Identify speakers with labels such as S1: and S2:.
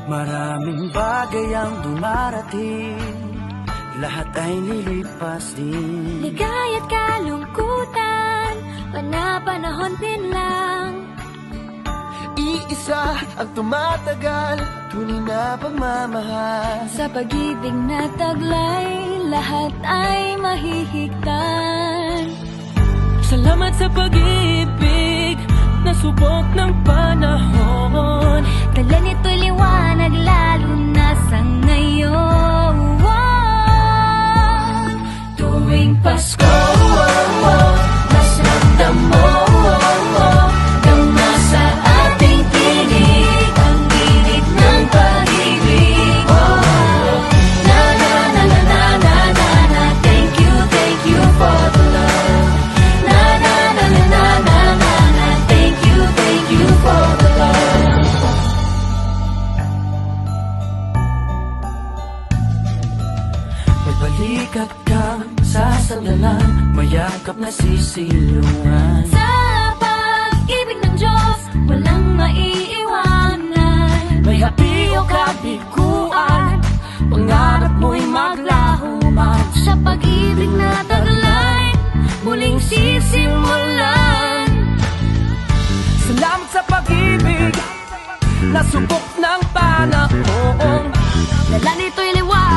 S1: Maraming bagay ang dumarating, lahat ay lilipas din.
S2: Ligaya't kalungkutan, panahon din lang.
S1: Iisa ang tumatagal, tunay na pagmamahal.
S2: Sa pag-ibig na taglay, lahat ay mahihigtan.
S3: Salamat sa pag-ibig, nasubok ng panahon.
S2: Dala nito'y liwanag lalo na sa ngayon. Tuwing Pasko, mas ramdam mo gama sa ating tinig ang init ng pag-ibig. Na na na na na na na na. Thank you for the love. Na na na na na na na na. Thank you for the love.
S1: May balikat kang sasandalan, mayakap na sisilungan.
S2: Sa pag-ibig ng Diyos, walang maiiwanan.
S1: May hapi o kabiguan, pangarap mo'y maglaho man.
S2: Sa pag-ibig na taglay, muling sisimulan.
S1: Salamat sa pag-ibig, nasubok ng panahon.
S2: Dala nito'y liwanag